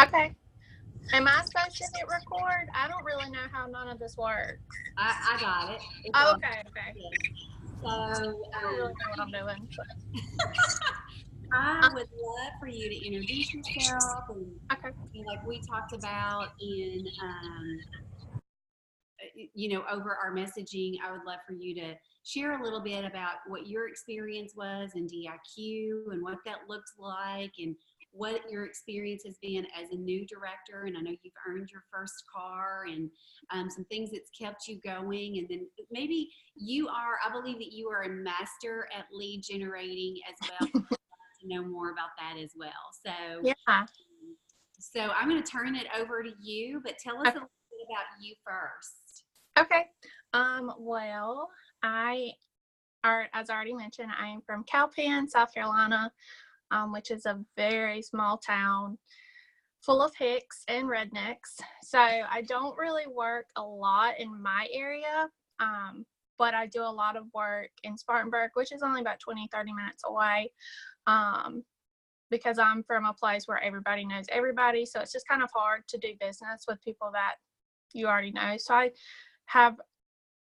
Okay. Am I supposed to hit record? I don't really know how none of this works. I got it. It's Oh, all okay, okay. good. So I don't really know what I'm doing. But, I would love for you to introduce yourself and okay. like we talked about in over our messaging. I would love for you to share a little bit about what your experience was in DIQ and what that looked like and what your experience has been as a new director. And I know you've earned your first car and some things that's kept you going. And then maybe I believe that you are a master at lead generating as well. To know more about that as well. Yeah. So I'm going to turn it over to you, but tell us a Okay. little bit about you first. Okay. Well, as I already mentioned, I am from Cowpen, South Carolina, which is a very small town full of hicks and rednecks. So I don't really work a lot in my area, but I do a lot of work in Spartanburg, which is only about 20-30 minutes away, because I'm from a place where everybody knows everybody. So it's just kind of hard to do business with people that you already know. So I have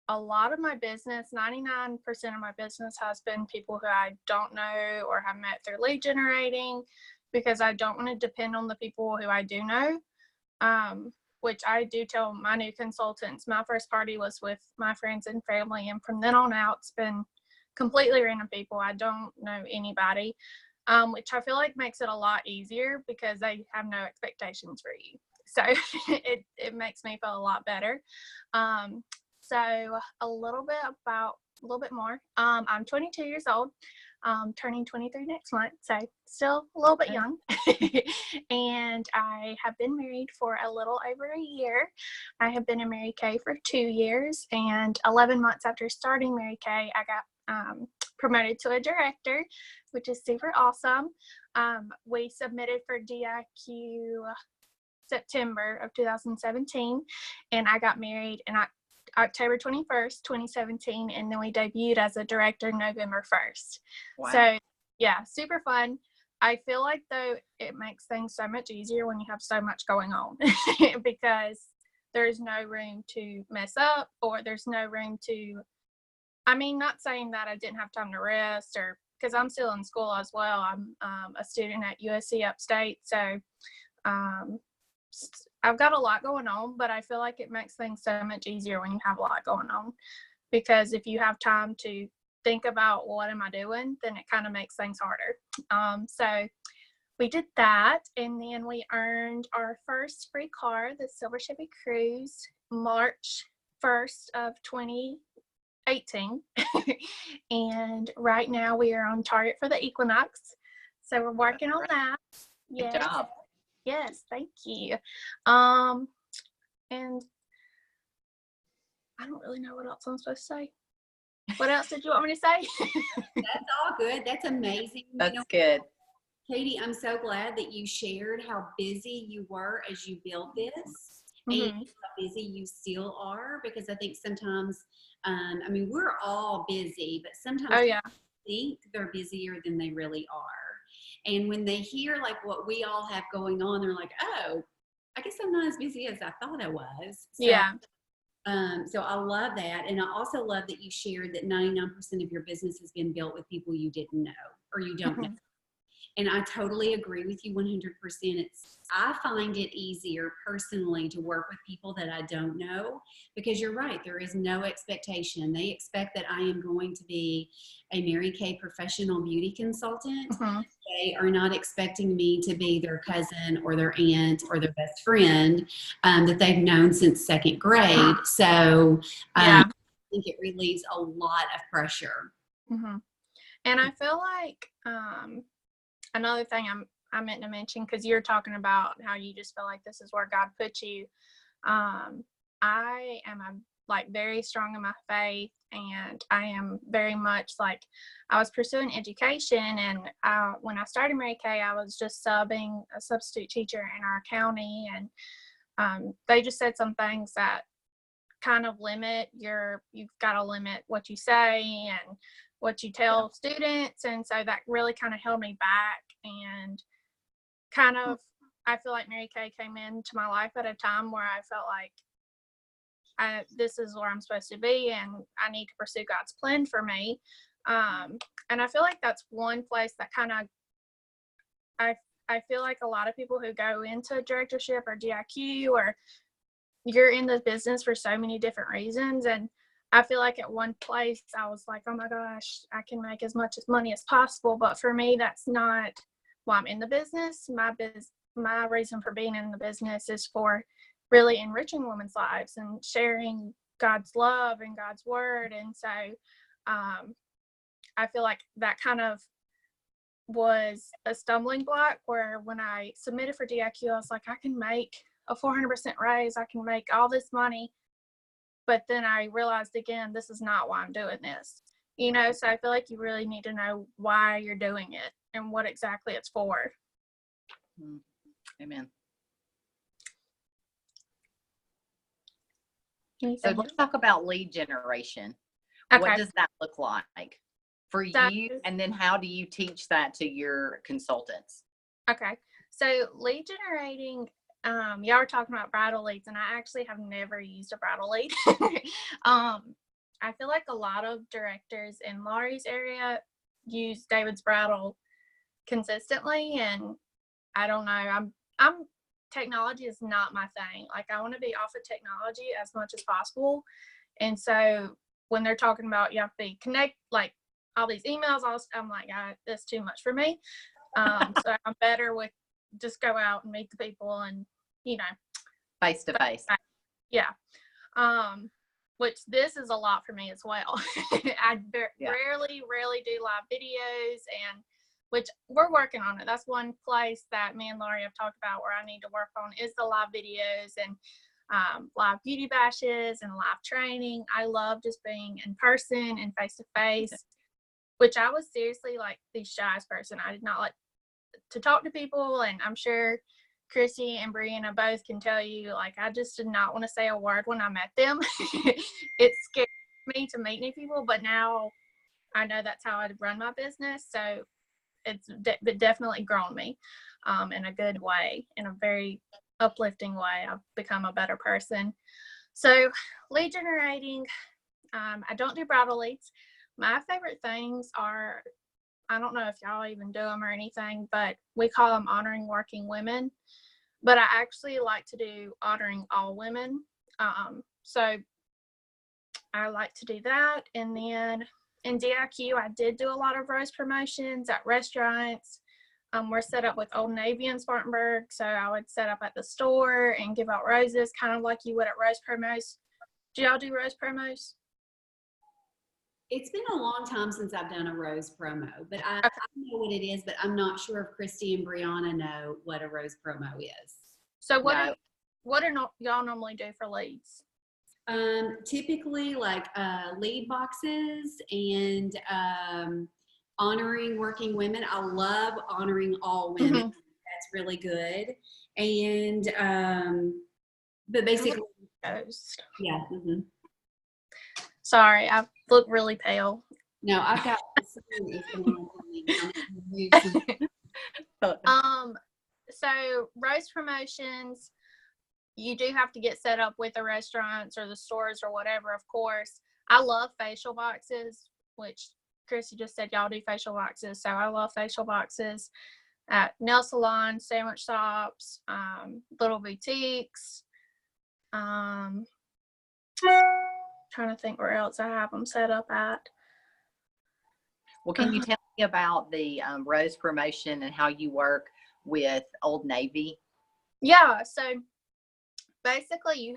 a lot of my business, 99% of my business has been people who I don't know or have met through lead generating, because I don't want to depend on the people who I do know, which I do tell my new consultants. My first party was with my friends and family, and from then on out, it's been completely random people. I don't know anybody, which I feel like makes it a lot easier because they have no expectations for you. So it makes me feel a lot better. So a little bit more. I'm 22 years old, turning 23 next month, so still a little bit young. And I have been married for a little over a year. I have been in Mary Kay for 2 years, and 11 months after starting Mary Kay, I got promoted to a director, which is super awesome. We submitted for DIQ September of 2017, and I got married in October 21st, 2017, and then we debuted as a director November 1st. Wow. So yeah, super fun. I feel like though it makes things so much easier when you have so much going on because there's no room to mess up, or there's no room to, not saying that I didn't have time to rest, or because I'm still in school as well. I'm a student at USC Upstate, so I've got a lot going on, but I feel like it makes things so much easier when you have a lot going on, because if you have time to think about what am I doing, then it kind of makes things harder. So we did that, and then we earned our first free car, the Silver Chevy Cruze, March 1st of 2018. And right now we are on target for the Equinox, so we're working on that. Good job. Yes, thank you. And I don't really know what else I'm supposed to say. What else did you want me to say? That's all good. That's amazing. That's good. Katie, I'm so glad that you shared how busy you were as you built this, Mm-hmm. and how busy you still are, because I think sometimes, we're all busy, but sometimes people think they're busier than they really are. And when they hear like what we all have going on, they're like, oh, I guess I'm not as busy as I thought I was. So, so I love that. And I also love that you shared that 99% of your business has been built with people you didn't know or you don't know. And I totally agree with you 100%. I find it easier personally to work with people that I don't know, because you're right. There is no expectation. They expect that I am going to be a Mary Kay professional beauty consultant. Mm-hmm. They are not expecting me to be their cousin or their aunt or their best friend that they've known since second grade. So I think it relieves a lot of pressure. Mm-hmm. And I feel like another thing I meant to mention, because you're talking about how you just feel like this is where God put you. I am very strong in my faith, and I am very much I was pursuing education, and when I started Mary Kay, I was just subbing a substitute teacher in our county, and they just said some things that kind of you've got to limit what you say and what you tell students. And so that really kind of held me back and kind of I feel like Mary Kay came into my life at a time where I felt like this is where I'm supposed to be, and I need to pursue God's plan for me. And I feel like that's one place that kind of, I feel like a lot of people who go into directorship or DIQ, or you're in the business for so many different reasons. And I feel like at one place I was like, oh my gosh, I can make as much money as possible. But for me, that's not why I'm in the business. My reason for being in the business is for really enriching women's lives and sharing God's love and God's word. And so I feel like that kind of was a stumbling block, where when I submitted for DIQ, I was like, I can make a 400% raise, I can make all this money. But then I realized again, this is not why I'm doing this. So I feel like you really need to know why you're doing it and what exactly it's for. Amen. Anything So let's talk about lead generation. Okay. What does that look like for you? And then how do you teach that to your consultants? Okay. So lead generating, y'all were talking about bridal leads, and I actually have never used a bridal lead. I feel like a lot of directors in Laurie's area use David's Bridal consistently, and I don't know. I'm technology is not my thing. Like, I want to be off of technology as much as possible. And so when they're talking about you have to be connect, like all these emails, I'm like, that's too much for me. So I'm better with just go out and meet the people and, face to face. Yeah. Which this is a lot for me as well. I rarely do live videos, and which we're working on it. That's one place that me and Laurie have talked about where I need to work on is the live videos and live beauty bashes and live training. I love just being in person and face to face, which I was seriously like the shyest person. I did not like to talk to people, and I'm sure Chrissy and Brianna both can tell you, like, I just did not want to say a word when I met them. It scared me to meet new people, but now I know that's how I run my business. So it's definitely grown me in a good way, in a very uplifting way. I've become a better person. So lead generating, I don't do bridal leads. My favorite things are, I don't know if y'all even do them or anything, but we call them honoring working women. But I actually like to do honoring all women. So I like to do that. And then in DIQ, I did do a lot of rose promotions at restaurants. We're set up with Old Navy in Spartanburg. So I would set up at the store and give out roses, kind of like you would at rose promos. Do y'all do rose promos? It's been a long time since I've done a rose promo, but I know what it is, but I'm not sure if Christy and Brianna know what a rose promo is. So what do y'all normally do for leads? Typically like lead boxes and honoring working women. I love honoring all women. Mm-hmm. That's really good. And but basically, yeah. Mm-hmm. Sorry, I look really pale. No, I've got so rose promotions, you do have to get set up with the restaurants or the stores or whatever, of course. I love facial boxes, which Chrissy just said y'all do facial boxes. So I love facial boxes at nail salons, sandwich shops, little boutiques. Trying to think where else I have them set up at. Well, can you tell me about the rose promotion and how you work with Old Navy? Yeah, so basically you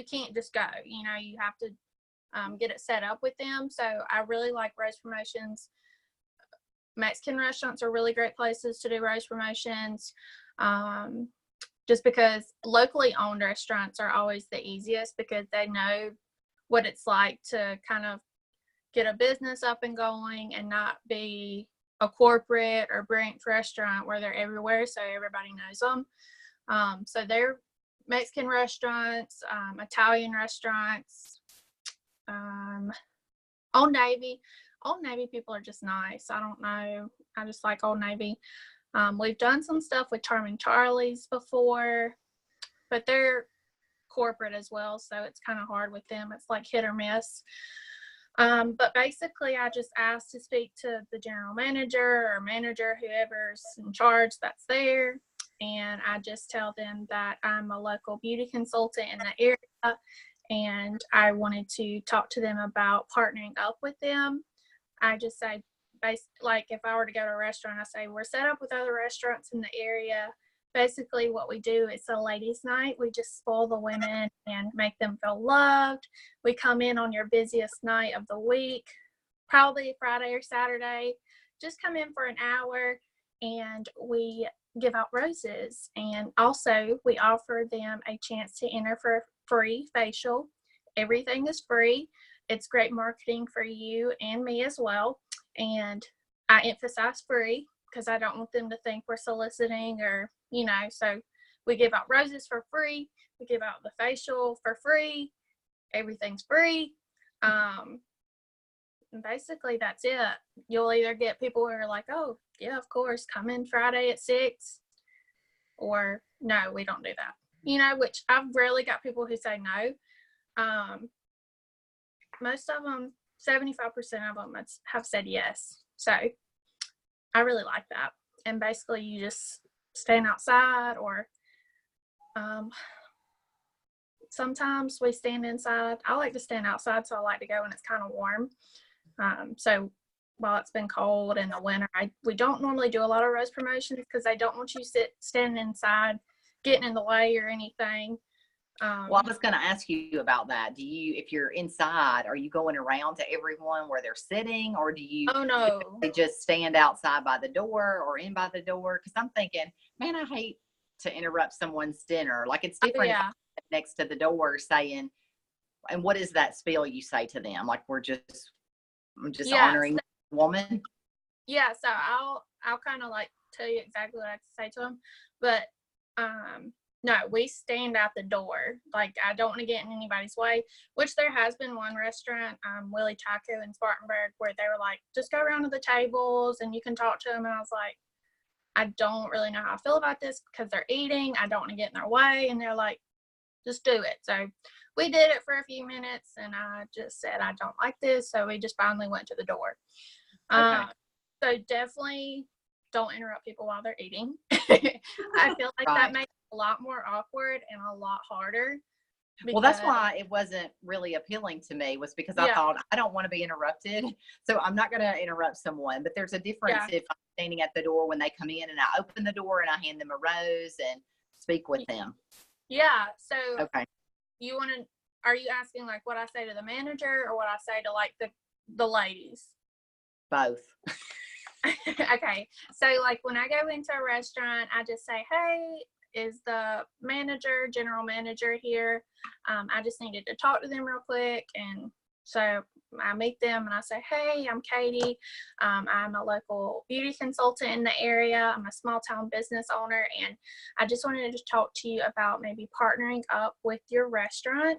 can't just go, you have to get it set up with them. So I really like rose promotions. Mexican restaurants are really great places to do rose promotions, just because locally owned restaurants are always the easiest, because they know what it's like to kind of get a business up and going and not be a corporate or branch restaurant where they're everywhere, so everybody knows them. So they're Mexican restaurants, Italian restaurants, Old Navy. Old Navy people are just nice. I don't know. I just like Old Navy. We've done some stuff with Charming Charlie's before, but they're corporate as well, so it's kind of hard with them. It's like hit or miss. But basically, I just asked to speak to the general manager or manager, whoever's in charge that's there. And I just tell them that I'm a local beauty consultant in the area, and I wanted to talk to them about partnering up with them. I just say, like if I were to go to a restaurant, I say, we're set up with other restaurants in the area. Basically what we do, it's a ladies' night. We just spoil the women and make them feel loved. We come in on your busiest night of the week, probably Friday or Saturday. Just come in for an hour and we give out roses. And also we offer them a chance to enter for a free facial. Everything is free. It's great marketing for you and me as well. And I emphasize free because I don't want them to think we're soliciting or, so we give out roses for free. We give out the facial for free. Everything's free. And basically that's it. You'll either get people who are like, oh yeah, of course, come in Friday at 6, or no, we don't do that. Which I've rarely got people who say no. Most of them, 75% of them have said yes. So I really like that. And basically you just stand outside, or sometimes we stand inside. I like to stand outside, so I like to go when it's kind of warm. So while it's been cold in the winter, we don't normally do a lot of rose promotions because I don't want you standing inside, getting in the way or anything. Well, I was going to ask you about that. If you're inside, are you going around to everyone where they're sitting, or do you just stand outside by the door or in by the door? Because I'm thinking, man, I hate to interrupt someone's dinner. Like, it's different if I'm next to the door saying, and what is that spiel you say to them? Like, I'm just honoring the woman. Yeah. So I'll kind of like tell you exactly what I have to say to them, but, no, we stand at the door. Like, I don't want to get in anybody's way, which there has been one restaurant, Willie Taco in Spartanburg, where they were like, just go around to the tables and you can talk to them. And I was like, I don't really know how I feel about this because they're eating. I don't want to get in their way. And they're like, just do it. So we did it for a few minutes and I just said, I don't like this. So we just finally went to the door. Okay. So definitely don't interrupt people while they're eating. I feel like that makes it a lot more awkward and a lot harder. Well, that's why it wasn't really appealing to me, was because I thought, I don't want to be interrupted, so I'm not going to interrupt someone. But there's a difference if I'm standing at the door when they come in and I open the door and I hand them a rose and speak with them. Yeah. So okay, are you asking like what I say to the manager or what I say to like the ladies? Both. Okay. So like when I go into a restaurant, I just say, hey, is the general manager here? I just needed to talk to them real quick. And so I meet them and I say, hey, I'm Katie. I'm a local beauty consultant in the area. I'm a small town business owner. And I just wanted to talk to you about maybe partnering up with your restaurant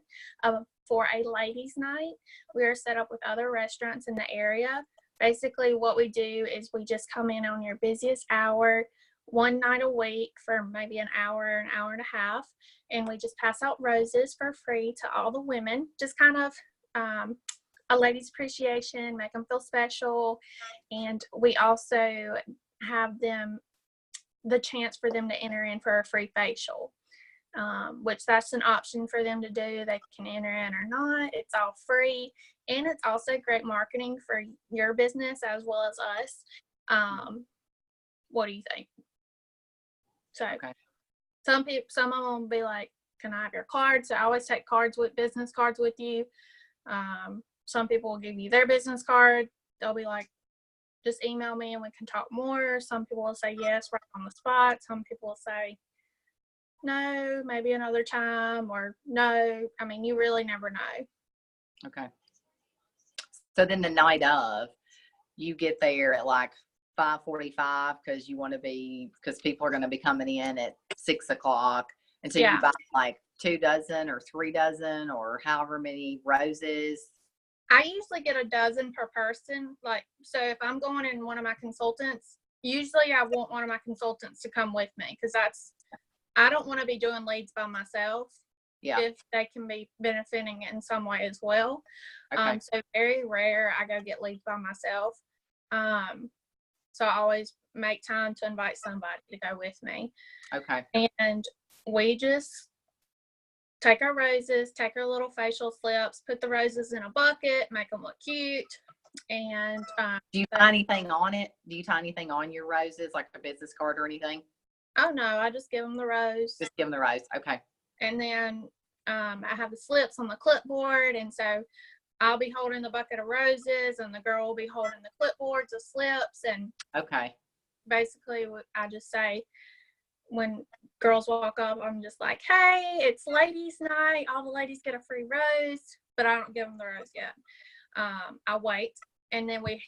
for a ladies' night. We are set up with other restaurants in the area. Basically what we do is we just come in on your busiest hour, one night a week for maybe an hour and a half, and we just pass out roses for free to all the women, just kind of a ladies appreciation, make them feel special. And we also have the chance for them to enter in for a free facial, which that's an option for them to do. They can enter in or not. It's all free, and it's also great marketing for your business as well as us. What do you think? So some of them will be like, can I have your card? So I always take business cards with you. Some people will give you their business card. They'll be like, just email me and we can talk more. Some people will say yes right on the spot. Some people will say no, maybe another time, or no. I mean, you really never know. Okay. So then the night of, you get there at like 5:45 because people are going to be coming in at 6 o'clock. And so you buy like 2 dozen or 3 dozen or however many roses. I usually get a dozen per person. Like, so if I'm going in one of my consultants, usually I want one of my consultants to come with me because I don't want to be doing leads by myself. Yeah. If they can be benefiting in some way as well. Okay. So very rare I go get leads by myself. So I always make time to invite somebody to go with me. Okay. And we just take our roses, take our little facial slips, put the roses in a bucket, make them look cute. And do you tie anything on it? Do you tie anything on your roses, like a business card or anything? Oh no, I just give them the rose. Just give them the rose. Okay. And then I have the slips on the clipboard, and so I'll be holding the bucket of roses, and the girl will be holding the clipboards of slips. And okay, basically, I just say when girls walk up, I'm just like, "Hey, it's ladies' night. All the ladies get a free rose," but I don't give them the rose yet. I wait, and then we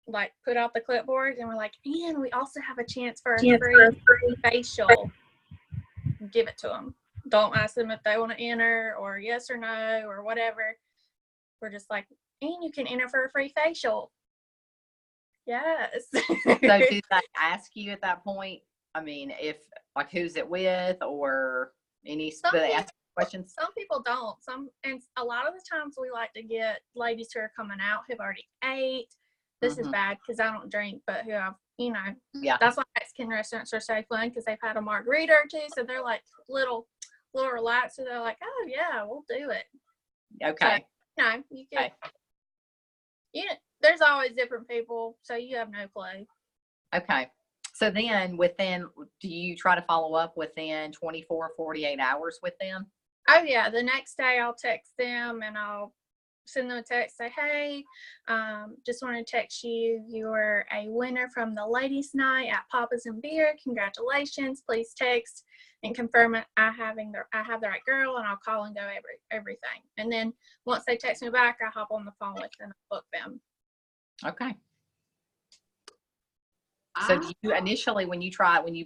like put out the clipboards, and we're like, "And we also have a chance for a free facial." Give it to them. Don't ask them if they want to enter or yes or no or whatever. We're just like, and you can enter for a free facial. Yes. So do they ask you at that point? I mean, if like who's it with or do they ask questions? Some people don't. And a lot of the times we like to get ladies who are coming out who've already ate. This is bad because I don't drink, but who have, yeah. That's why Mexican restaurants are so fun because they've had a margarita or two, so they're like little relaxed. So they're like, oh yeah, we'll do it. Okay. So, you can. Okay. There's always different people, so you have no clue. Okay. So then do you try to follow up within 24, 48 hours with them? Oh yeah. The next day I'll text them and I'll send them a text, say, hey, just want to text you. You were a winner from the ladies' night at Papa's and Beer. Congratulations. Please text and confirm it. I have the right girl, and I'll call and go everything. And then once they text me back, I hop on the phone with them and book them. Okay. So do you initially, when you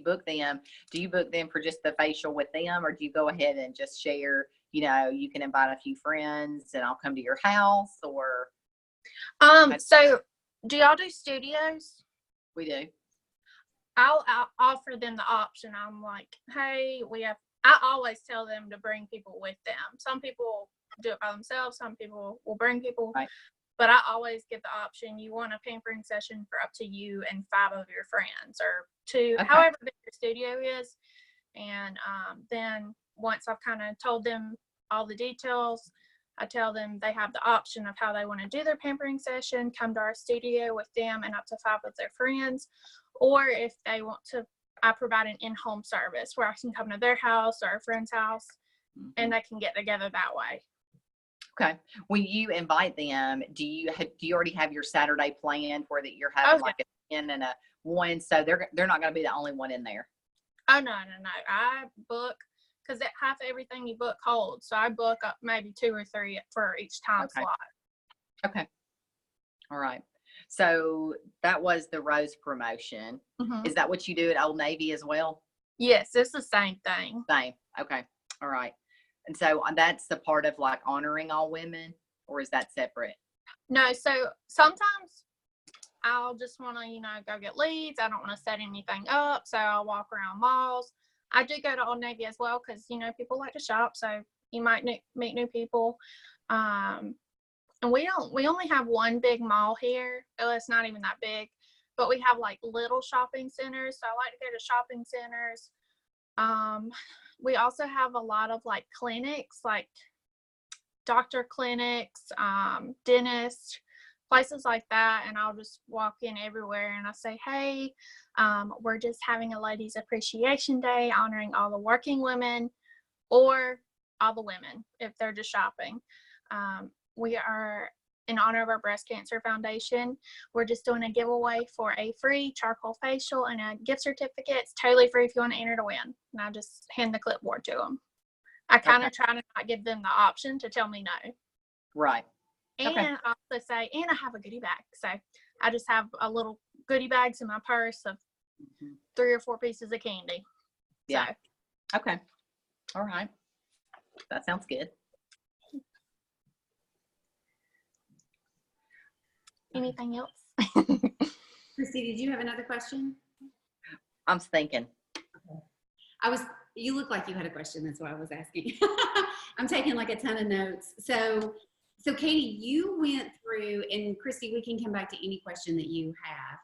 book them, do you book them for just the facial with them, or do you go ahead and just share, you can invite a few friends and I'll come to your house, or? So do y'all do studios? We do. I'll offer them the option. I'm like, hey, I always tell them to bring people with them. Some people do it by themselves. Some people will bring people. Right. But I always get the option. You want a pampering session for up to you and 5 of your friends, or 2, however big your studio is. And then once I've kind of told them all the details, I tell them they have the option of how they want to do their pampering session, come to our studio with them and up to 5 of their friends. Or if they want to, I provide an in-home service where I can come to their house or a friend's house, and they can get together that way. Okay. When you invite them, do you already have your Saturday planned where that you're having like a 10 and a 1? So they're not going to be the only one in there. Oh, no. I book, because half everything you book holds. So I book up maybe 2 or 3 for each time slot. Okay. All right. So that was the rose promotion. Is that what you do at Old Navy as well? Yes, it's the same thing. Same. Okay. All right. And so that's the part of like honoring all women, or is that separate? No. So sometimes I'll just want to, go get leads. I don't want to set anything up. So I'll walk around malls. I do go to Old Navy as well because, people like to shop. So you might meet new people. And we only have one big mall here. Well, it's not even that big, but we have like little shopping centers. So I like to go to shopping centers. We also have a lot of like clinics, like doctor clinics, dentists, places like that. And I'll just walk in everywhere and I say, hey, we're just having a ladies appreciation day, honoring all the working women or all the women if they're just shopping. We are, in honor of our breast cancer foundation, we're just doing a giveaway for a free charcoal facial and a gift certificate. It's totally free if you want to enter to win. And I just hand the clipboard to them. I kind of try to not give them the option to tell me no. Right. And I also say, and I have a goodie bag. So I just have a little goodie bags in my purse of 3 or 4 pieces of candy. Yeah. So. Okay. All right. That sounds good. Anything else? Christy, did you have another question? I'm thinking. You look like you had a question. That's why I was asking. I'm taking like a ton of notes. So Katie, you went through, and Christy, we can come back to any question that you have.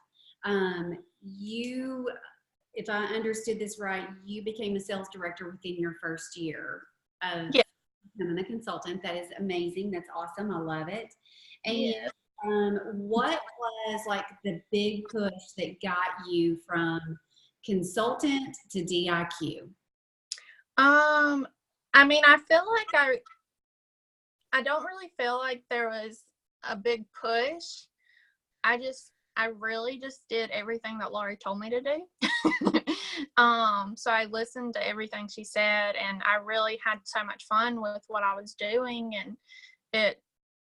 If I understood this right, you became a sales director within your first year of becoming a consultant. That is amazing. That's awesome. I love it. And what was like the big push that got you from consultant to DIQ? I mean, I feel like I don't really feel like there was a big push. I really just did everything that Laurie told me to do. So I listened to everything she said, and I really had so much fun with what I was doing, and it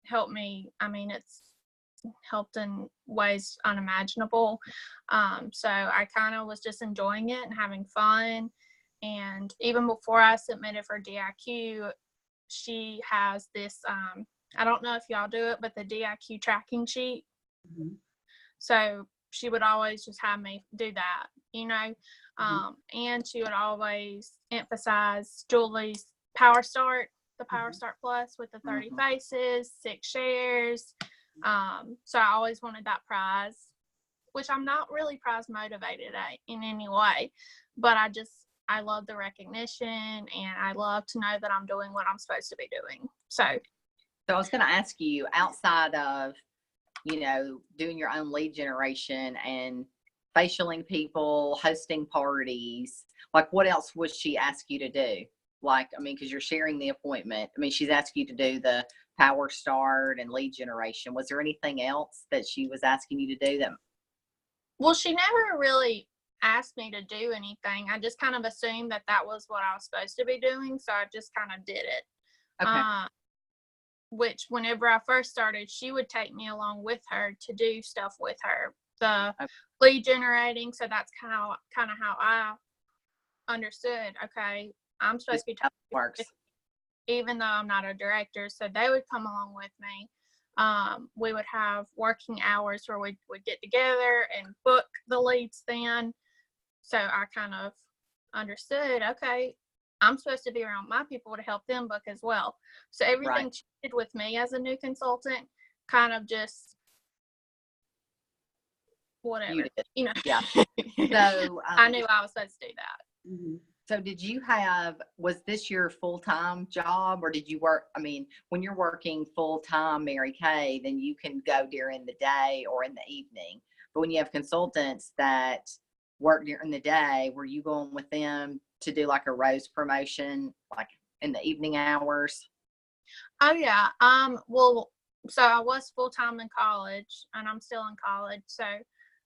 helped me. I mean, it's helped in ways unimaginable. So I kind of was just enjoying it and having fun. And even before I submitted for DIQ, she has this, I don't know if y'all do it, but the DIQ tracking sheet. Mm-hmm. So she would always just have me do that, you know, and she would always emphasize Julie's Power Start, the Power Start Plus with the 30 faces, 6 shares. So I always wanted that prize, which I'm not really prize motivated in any way, but I love the recognition, and I love to know that I'm doing what I'm supposed to be doing. So I was going to ask you, outside of, you know, doing your own lead generation and facialing people, hosting parties, like what else would she ask you to do? Like, I mean, because you're sharing the appointment. I mean, she's asked you to do the Power Start and lead generation. Was there anything else that she was asking you to do that? Well, she never really asked me to do anything. I just kind of assumed that was what I was supposed to be doing, so I just kind of did it. Okay. Which whenever I first started, she would take me along with her to do stuff with her, the lead generating. So that's kind of how I understood. Okay, I'm supposed to be talking, even though I'm not a director. So they would come along with me. We would have working hours where we would get together and book the leads then. So I kind of understood, okay, I'm supposed to be around my people to help them book as well. So everything she did with me as a new consultant kind of just whatever, you know. Yeah. So I knew I was supposed to do that. Mm-hmm. So was this your full-time job, or did you work? I mean, when you're working full-time, Mary Kay, then you can go during the day or in the evening. But when you have consultants that work during the day, were you going with them to do like a rose promotion, like in the evening hours? Oh yeah. Well, so I was full-time in college, and I'm still in college. So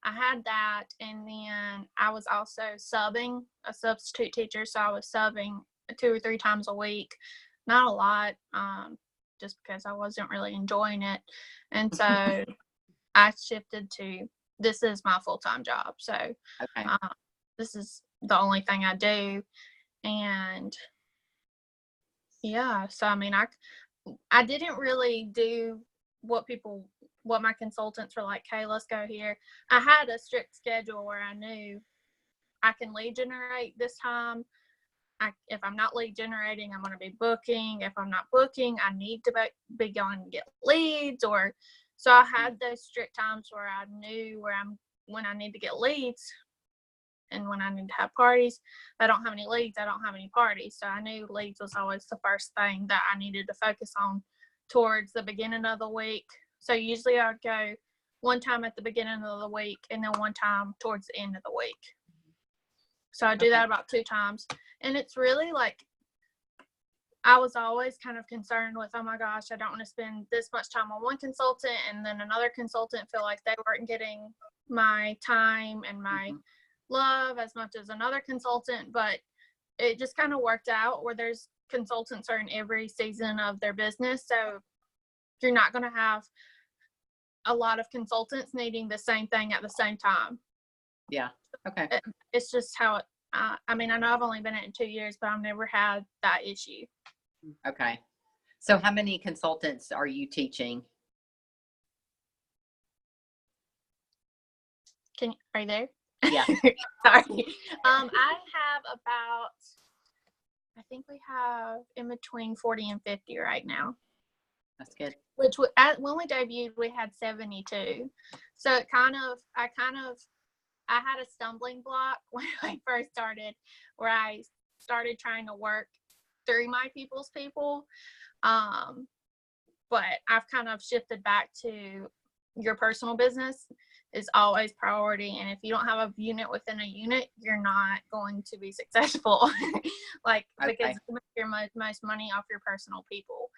I had that, and then I was also subbing, a substitute teacher. So I was subbing 2 or 3 times a week, not a lot, just because I wasn't really enjoying it. And so I shifted to, this is my full-time job. So this is the only thing I do. And yeah, so I mean, I didn't really do what my consultants were like, hey, let's go here. I had a strict schedule where I knew I can lead generate this time. If I'm not lead generating, I'm going to be booking. If I'm not booking, I need to be going to get leads. So I had those strict times where I knew when I need to get leads, and when I need to have parties. If I don't have any leads, I don't have any parties. So I knew leads was always the first thing that I needed to focus on towards the beginning of the week. So usually I would go one time at the beginning of the week, and then one time towards the end of the week. So I do that about 2 times. And it's really like, I was always kind of concerned with, oh my gosh, I don't want to spend this much time on one consultant and then another consultant feel like they weren't getting my time and my love as much as another consultant. But it just kind of worked out where there's consultants are in every season of their business. So you're not going to have a lot of consultants needing the same thing at the same time. Yeah. Okay. It's just how I mean, I know I've only been in it 2 years, but I've never had that issue. Okay. So how many consultants are you teaching? Are you there? Yeah. Sorry. I have about, I think we have in between 40 and 50 right now. That's good. Which when we debuted, we had 72. So I had a stumbling block when I first started, where I started trying to work through my people's people. But I've kind of shifted back to your personal business is always priority. And if you don't have a unit within a unit, you're not going to be successful. Because you make your most money off your personal people.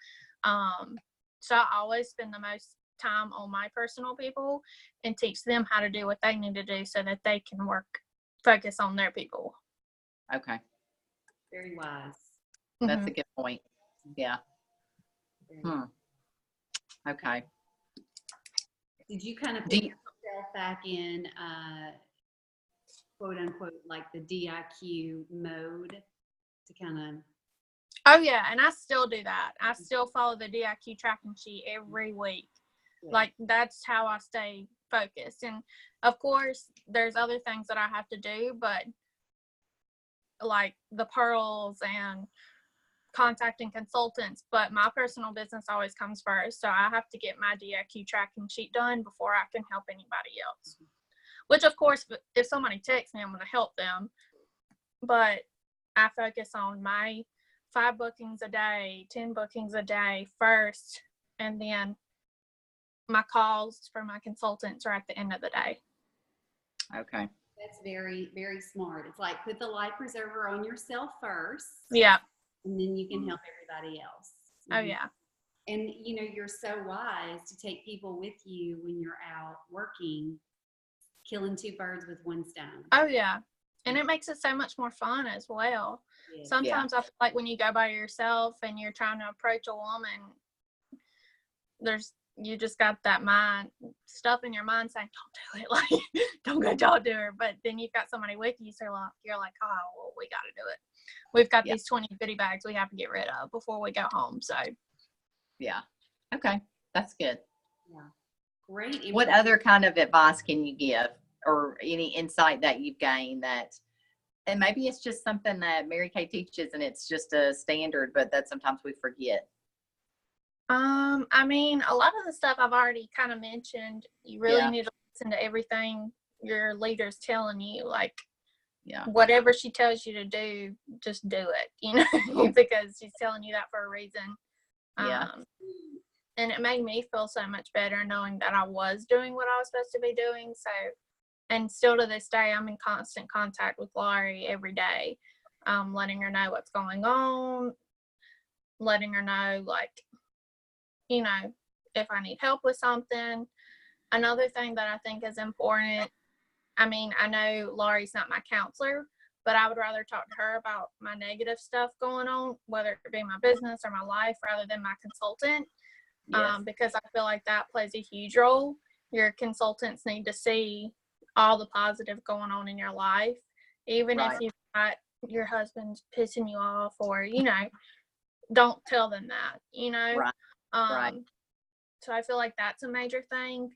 So I always spend the most time on my personal people and teach them how to do what they need to do so that they can focus on their people. Okay. Very wise. That's a good point. Yeah. Okay. Did you kind of put yourself back in quote unquote like the DIQ mode to kind of? Oh yeah, and I still do that. I still follow the DIQ tracking sheet every week. Yeah. Like that's how I stay focused. And of course, there's other things that I have to do, but like the pearls and contacting consultants, but my personal business always comes first. So I have to get my DIQ tracking sheet done before I can help anybody else. Which of course, if somebody texts me, I'm going to help them. But I focus on my 5 bookings a day, 10 bookings a day first, and then my calls for my consultants are at the end of the day. Okay. That's very, very smart. It's like put the life preserver on yourself first. Yeah. And then you can help everybody else. Oh, yeah. And, you're so wise to take people with you when you're out working, killing 2 birds with 1 stone. Oh, yeah. And it makes it so much more fun as well. Yeah. Sometimes I feel like when you go by yourself and you're trying to approach a woman, you just got that stuff in your mind saying, don't do it. Like, don't go talk to her. But then you've got somebody with you. So you're like, oh, well, we got to do it. We've got these 20 goodie bags we have to get rid of before we go home. So. Yeah. Okay. That's good. Yeah. Great. What other kind of advice can you give or any insight that you've gained and maybe it's just something that Mary Kay teaches and it's just a standard, but that sometimes we forget? I mean, a lot of the stuff I've already kind of mentioned. You really need to listen to everything your leader's telling you. Like, whatever she tells you to do, just do it, because she's telling you that for a reason. And it made me feel so much better knowing that I was doing what I was supposed to be doing. So, and still to this day, I'm in constant contact with Laurie every day, letting her know what's going on, letting her know, like, if I need help with something. Another thing that I think is important, I mean, I know Laurie's not my counselor, but I would rather talk to her about my negative stuff going on, whether it be my business or my life, rather than my consultant. Yes. Because I feel like that plays a huge role. Your consultants need to see all the positive going on in your life, even if you've got your husband's pissing you off or, don't tell them that, Right. So I feel like that's a major thing.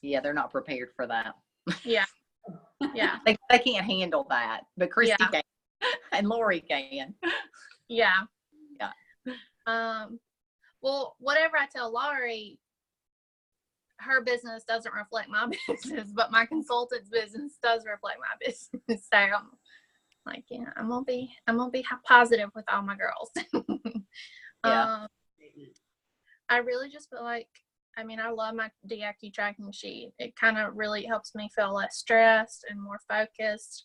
Yeah, they're not prepared for that. Yeah. Yeah. They can't handle that, but Christy can and Lori can. Yeah. Yeah. Well, whatever I tell Laurie, her business doesn't reflect my business, but my consultant's business does reflect my business. So I'm like, I'm gonna be positive with all my girls. I really just feel like, I mean, I love my DIQ tracking sheet. It kind of really helps me feel less stressed and more focused.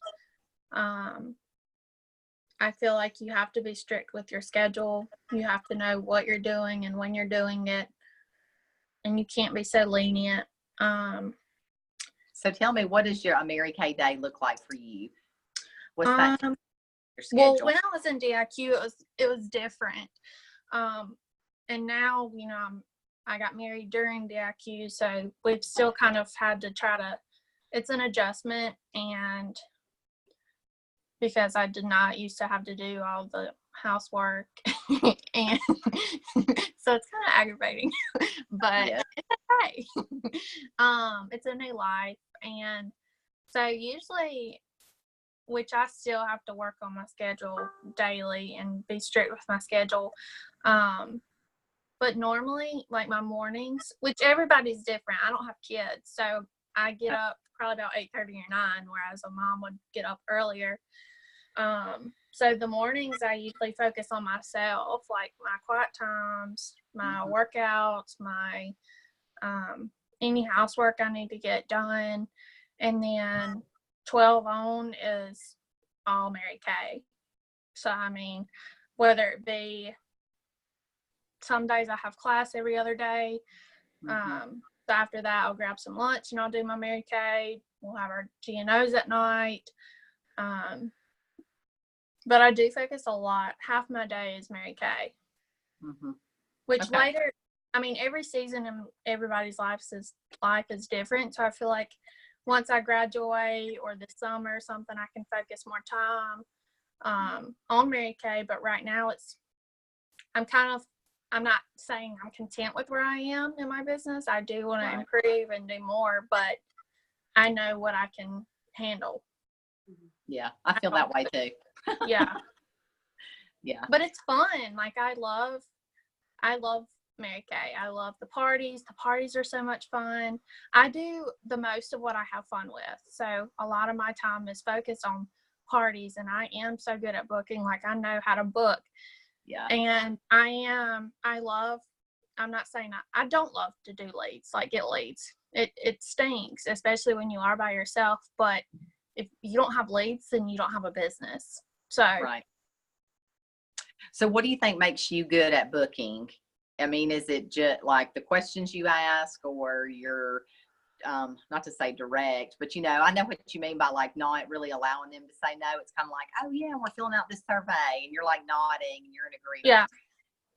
I feel like you have to be strict with your schedule. You have to know what you're doing and when you're doing it. And you can't be so lenient. So tell me, what does your Mary Kay day look like for you? What's that? Your schedule? Well, when I was in DIQ, it was different. And now, I got married during DIQ, so we've still kind of had to it's an adjustment, and because I did not used to have to do all the housework, and so it's kind of aggravating, but Yeah. it's okay. It's a new life, and so usually, which I still have to work on my schedule daily and be strict with my schedule. But normally, like my mornings, which everybody's different. I don't have kids, so I get up probably about 8:30 or 9, whereas a mom would get up earlier. So the mornings I usually focus on myself, like my quiet times, my workouts, my any housework I need to get done, and then 12 on is all Mary Kay. So I mean, whether it be some days I have class every other day. So after that, I'll grab some lunch and I'll do my Mary Kay. We'll have our GNOs at night. But I do focus a lot. Half my day is Mary Kay. Which later, I mean, every season in everybody's life is different. So I feel like once I graduate or this summer or something, I can focus more time on Mary Kay. But right now I'm not saying I'm content with where I am in my business. I do want to improve and do more, but I know what I can handle. Yeah, I feel that way too. Yeah. Yeah. But it's fun. Like I love Mary Kay. I love the parties. The parties are so much fun. I do the most of what I have fun with. So a lot of my time is focused on parties, and I am so good at booking. Like I know how to book. Yeah. And I'm not saying I don't love to do leads, like get leads. It stinks, especially when you are by yourself. But if you don't have leads, then you don't have a business. So right. So what do you think makes you good at booking? I mean, is it just like the questions you ask, or you're not to say direct, but I know what you mean by like not really allowing them to say no. It's kind of like, oh yeah, we're filling out this survey, and you're like nodding and you're in agreement.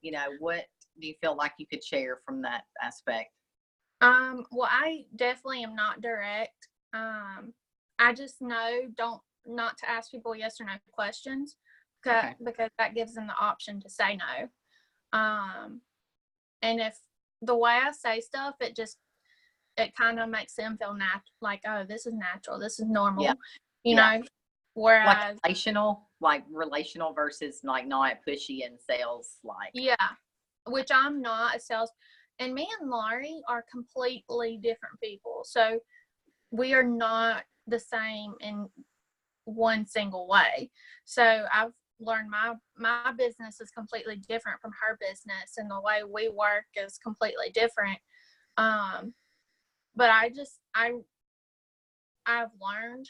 Yeah. What do you feel like you could share from that aspect? Well, I definitely am not direct. I just know not to ask people yes or no questions because that gives them the option to say no. And if the way I say stuff, it kind of makes them feel like, oh, this is natural, this is normal, you know. Whereas like relational versus like not pushy and sales like. Yeah, which I'm not a sales. And me and Laurie are completely different people. So we are not the same in one single way. So I've learned my business is completely different from her business, and the way we work is completely different. But I've learned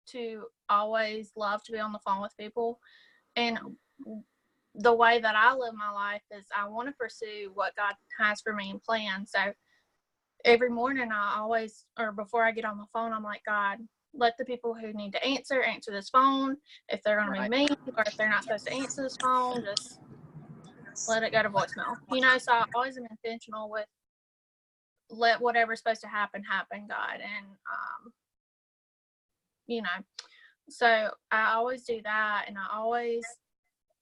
to always love to be on the phone with people, and the way that I live my life is I want to pursue what God has for me and plan. So every morning before I get on the phone, I'm like, God, let the people who need to answer this phone. If they're going to be mean, or if they're not supposed to answer this phone, just let it go to voicemail. So I always am intentional with let whatever's supposed to happen, God. And, so I always do that. And I always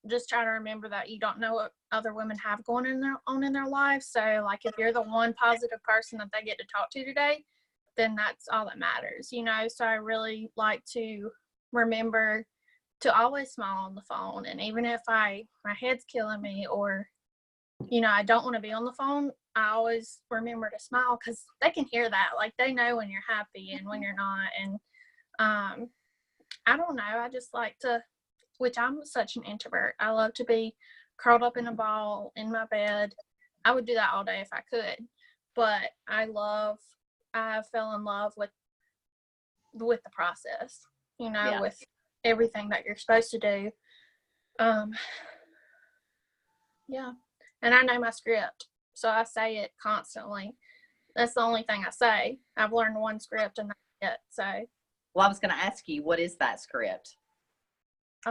just try to remember that you don't know what other women have going on in their lives. So like if you're the one positive person that they get to talk to today, then that's all that matters, So I really like to remember to always smile on the phone. And even if my head's killing me, or I don't want to be on the phone, I always remember to smile, because they can hear that. Like they know when you're happy and when you're not. And I don't know, I just like to, which I'm such an introvert. I love to be curled up in a ball in my bed. I would do that all day if I could. But I fell in love with the process, with everything that you're supposed to do. Yeah. And I know my script, so I say it constantly. That's the only thing I say. I've learned one script, and that's it. So. Well, I was going to ask you, what is that script?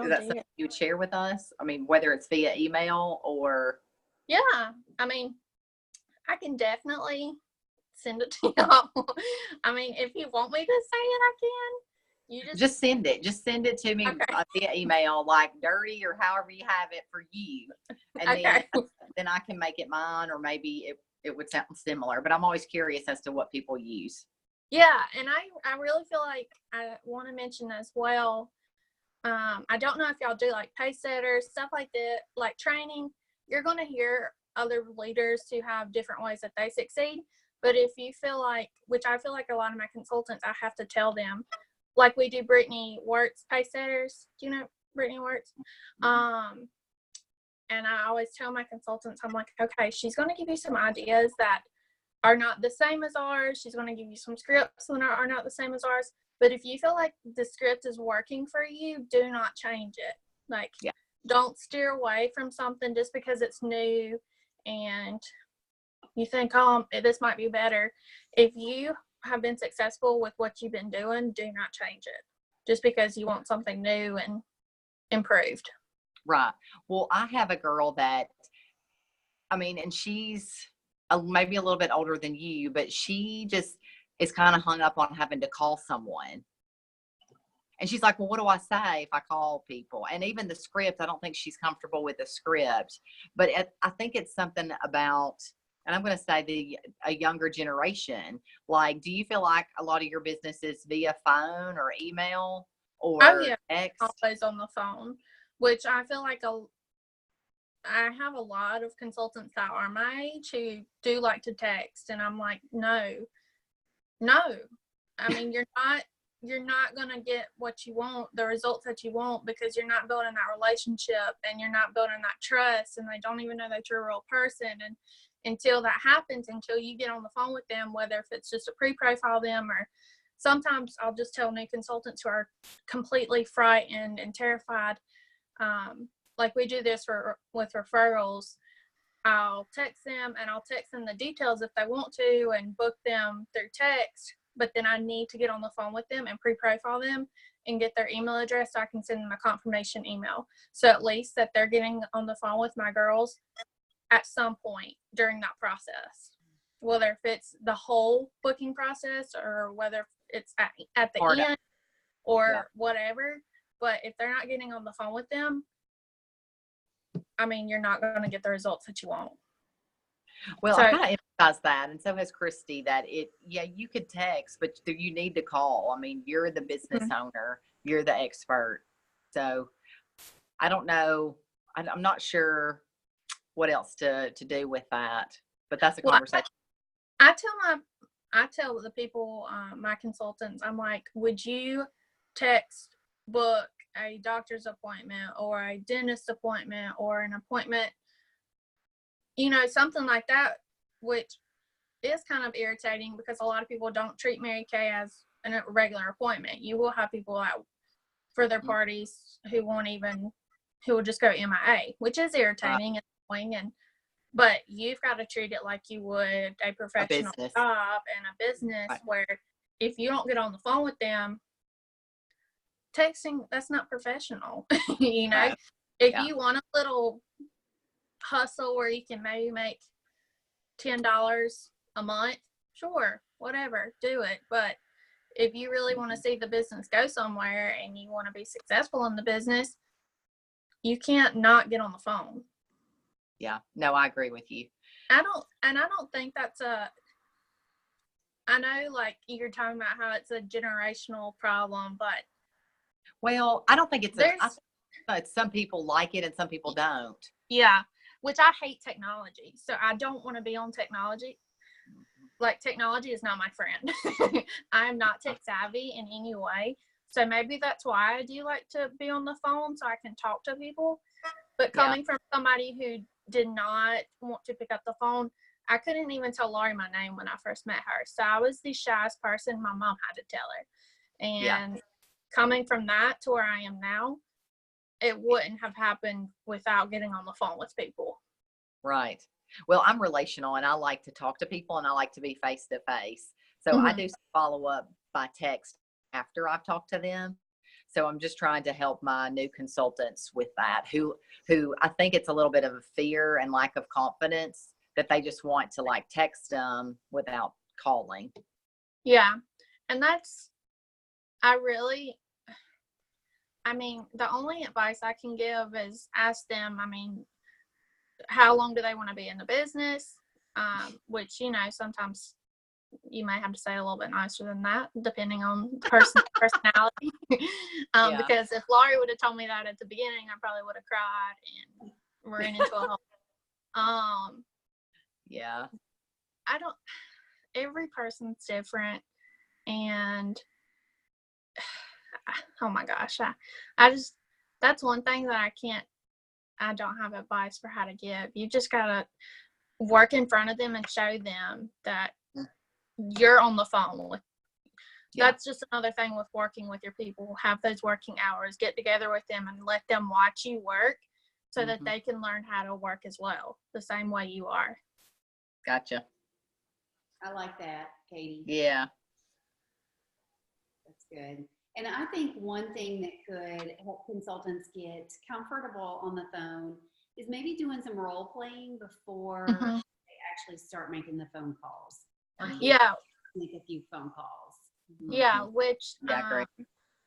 Is that something you would share with us? I mean, whether it's via email or. Yeah. I mean, I can definitely send it to y'all. I mean, if you want me to say it, I can. You just send it. Just send it to me okay. Via email, like dirty or however you have it for you. And okay. then I can make it mine, or maybe it would sound similar. But I'm always curious as to what people use. Yeah, and I really feel like I want to mention as well. I don't know if y'all do like pace setters, stuff like that, like training. You're going to hear other leaders who have different ways that they succeed. But if you feel like, which I feel like a lot of my consultants, I have to tell them, like we do Brittany Wirtz pace setters. Do you know Brittany Wirtz? And I always tell my consultants, I'm like, okay, she's going to give you some ideas that are not the same as ours. She's going to give you some scripts that are not the same as ours. But if you feel like the script is working for you, do not change it. Like, don't steer away from something just because it's new and you think, oh, this might be better. If you have been successful with what you've been doing, do not change it just because you want something new and improved. Right. Well, I have a girl that, I mean, and she's maybe a little bit older than you, but she just is kind of hung up on having to call someone. And she's like, well, what do I say if I call people? And even the script, I don't think she's comfortable with the script. But I think it's something about, and I'm going to say a younger generation. Like, do you feel like a lot of your business is via phone or email or text? Always on the phone, which I feel like I have a lot of consultants that are my age who do like to text, and I'm like, no. I mean, you're not going to get what you want, the results that you want, because you're not building that relationship and you're not building that trust, and they don't even know that you're a real person. And until that happens, until you get on the phone with them, whether if it's just a pre-profile them, or sometimes I'll just tell new consultants who are completely frightened and terrified. Like we do this with referrals. I'll text them the details if they want to and book them through text, but then I need to get on the phone with them and pre-profile them and get their email address so I can send them a confirmation email. So at least that they're getting on the phone with my girls at some point during that process, whether if it's the whole booking process or whether it's at the end or whatever. But if they're not getting on the phone with them, I mean, you're not going to get the results that you want. Well, I kind of emphasize that, and so has Christy, that you could text, but you need to call. I mean, you're the business owner, you're the expert. So I don't know. I'm not sure what else to do with that, but that's a conversation. I tell the people, my consultants, I'm like, would you text, book a doctor's appointment or a dentist appointment or an appointment, something like that, which is kind of irritating because a lot of people don't treat Mary Kay as a regular appointment. You will have people out for their parties who will just go MIA, which is irritating and annoying. But you've got to treat it like you would a professional job and a business, where if you don't get on the phone with them, texting, that's not professional. If you want a little hustle where you can maybe make $10 a month, sure, whatever, do it. But if you really want to see the business go somewhere and you want to be successful in the business, you can't not get on the phone. Yeah, no, I agree with you. I don't think that's I know, like, you're talking about how it's a generational problem, but well, I don't think it's some people like it and some people don't. Yeah, which I hate technology, so I don't want to be on technology. Like, technology is not my friend. I'm not tech savvy in any way, so maybe that's why I do like to be on the phone so I can talk to people. But coming from somebody who did not want to pick up the phone, I couldn't even tell Laurie my name when I first met her. So I was the shyest person. My mom had to tell her. And coming from that to where I am now, it wouldn't have happened without getting on the phone with people. Right. Well, I'm relational and I like to talk to people and I like to be face to face. So I do follow up by text after I've talked to them. So I'm just trying to help my new consultants with that, who I think it's a little bit of a fear and lack of confidence that they just want to like text them without calling. Yeah. And that's the only advice I can give is ask them, how long do they want to be in the business? Which, sometimes you may have to say a little bit nicer than that, depending on the person's personality. Because if Laurie would have told me that at the beginning, I probably would have cried and ran into a hole. Every person's different, and oh my gosh, that's one thing that I don't have advice for how to give. You just gotta work in front of them and show them that you're on the phone with. That's just another thing with working with your people. Have those working hours, get together with them and let them watch you work so that they can learn how to work as well, the same way you are. Gotcha. I like that, Katie. Yeah. That's good. And I think one thing that could help consultants get comfortable on the phone is maybe doing some role playing before they actually start making the phone calls. Or make a few phone calls. Yeah, which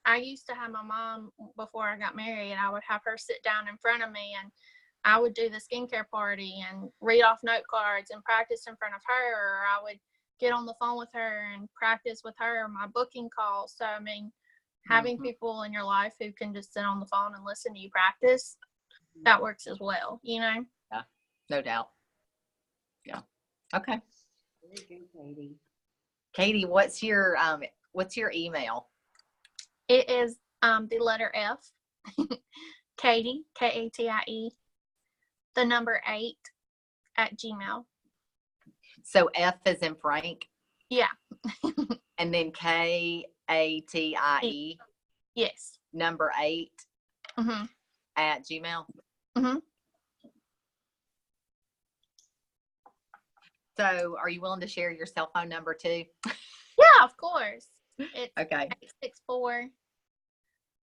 I used to have my mom before I got married. I would have her sit down in front of me, and I would do the skincare party and read off note cards and practice in front of her, or I would get on the phone with her and practice with her my booking calls. So, having people in your life who can just sit on the phone and listen to you practice, that works as well, Yeah, no doubt. Yeah. Okay. Very good, Katie. Katie, what's your email? It is the letter F, Katie, Katie, the number 8 at Gmail. So F is in Frank? Yeah. And then Katie? Yes. Number 8 at Gmail? So are you willing to share your cell phone number too? Yeah, of course. It's okay.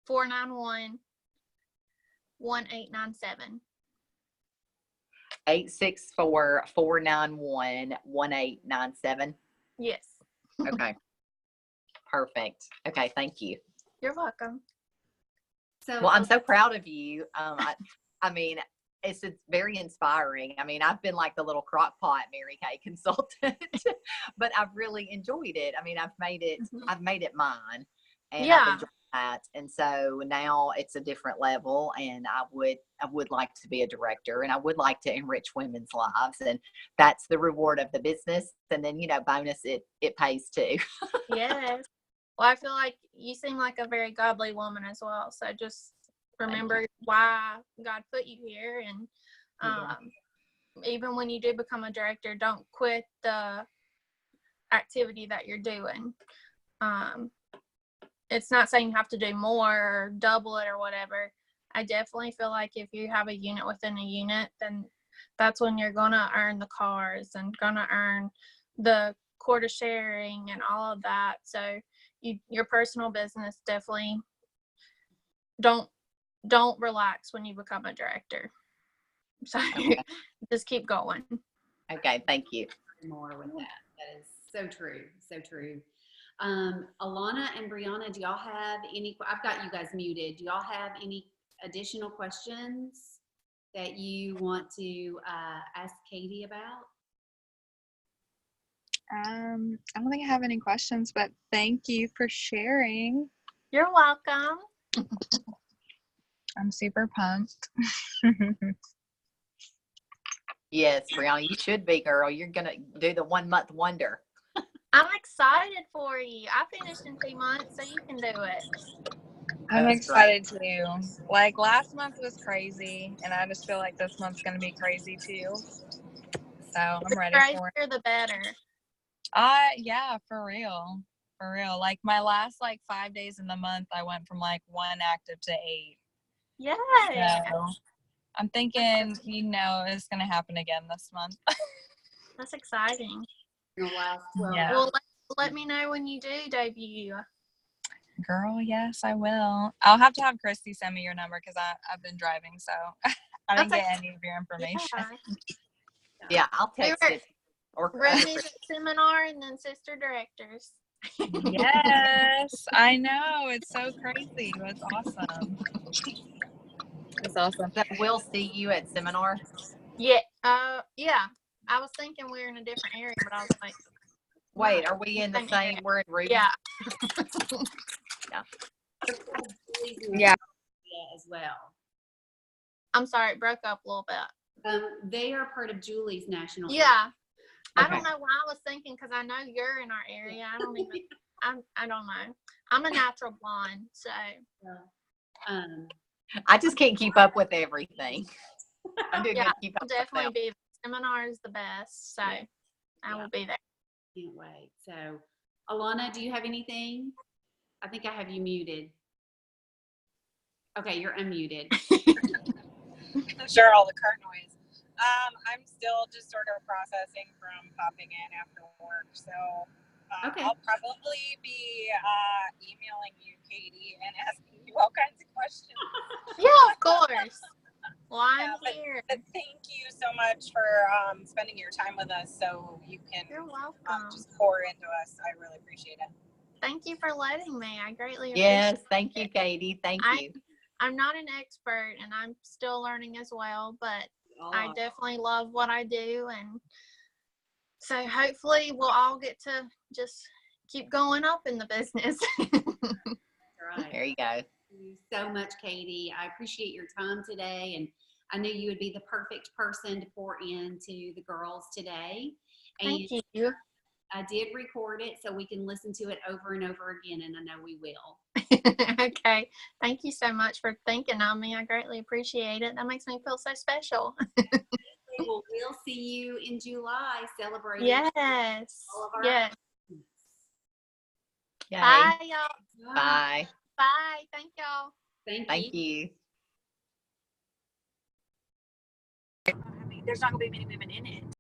864-491-1897. 864-491-1897. Yes. Okay. Perfect. Okay, thank you. You're welcome. Well, I'm so proud of you. It's very inspiring. I've been like the little crock pot Mary Kay consultant, but I've really enjoyed it. I've made it mine, and I've enjoyed that. And so now it's a different level, and I would like to be a director, and I would like to enrich women's lives, and that's the reward of the business. And then, bonus, it pays too. Yes. Well, I feel like you seem like a very godly woman as well. So just remember why God put you here. And even when you do become a director, don't quit the activity that you're doing. It's not saying you have to do more or double it or whatever. I definitely feel like if you have a unit within a unit, then that's when you're going to earn the cars and going to earn the quota sharing and all of that. So your personal business, definitely don't relax when you become a director. So just keep going. Okay, thank you. More with that. That is so true. So true. Alana and Brianna, do y'all have any? I've got you guys muted. Do y'all have any additional questions that you want to ask Katie about? I don't think I have any questions, but thank you for sharing. You're welcome. I'm super pumped. Yes, Brianna, you should be, girl. You're going to do the 1 month wonder. I'm excited for you. I finished in 2 months, so you can do it. I'm excited too. Like last month was crazy, and I just feel like this month's going to be crazy too. So I'm ready for it. The crazier, the better. Yeah, for real. For real. Like my last 5 days in the month, I went from 1 active to 8. Yeah. So I'm thinking, it's going to happen again this month. That's exciting. Yeah. Well, let me know when you do debut. Girl, yes, I will. I'll have to have Christy send me your number because I've been driving, so I didn't get any of your information. Yeah, I'll text it. Or Red Music Seminar and then Sister Directors. Yes, I know. It's so crazy. It's awesome. It's awesome. So we'll see you at seminar. Yeah. Yeah. I was thinking we're in a different area, but I was like, wait, are we in the same? Area. We're in Ruby. Yeah. Yeah. As well. I'm sorry, it broke up a little bit. They are part of Julie's national. Yeah. Okay. I don't know why I was thinking, because I know you're in our area. I don't even. I don't know. I'm a natural blonde, so. I just can't keep up with everything. I'm doing good to keep up. I'll definitely be. Seminar is the best, so I will be there. Can't wait. So, Alana, do you have anything? I think I have you muted. Okay, you're unmuted. Sure, all the car noise. I'm still just sort of processing from popping in after work, so okay. I'll probably be emailing you, Katie, and asking you all kinds of questions. Yeah, of course. Well, I'm here. But thank you so much for spending your time with us, so you can just pour into us. I really appreciate it. Thank you for letting me. I greatly appreciate Yes, thank you, Katie. Thank you. I'm not an expert, and I'm still learning as well, but I definitely love what I do, and so hopefully we'll all get to just keep going up in the business. Right. There you go. Thank you so much, Katie. I appreciate your time today, and I knew you would be the perfect person to pour into the girls today. Thank you. I did record it so we can listen to it over and over again, and I know we will. Okay. Thank you so much for thinking of me. I greatly appreciate it. That makes me feel so special. Well, we'll see you in July celebrating. Yes. All of our yes. Yay. Bye, y'all. Bye. Bye. Thank y'all. Thank you. There's not going to be many women in it.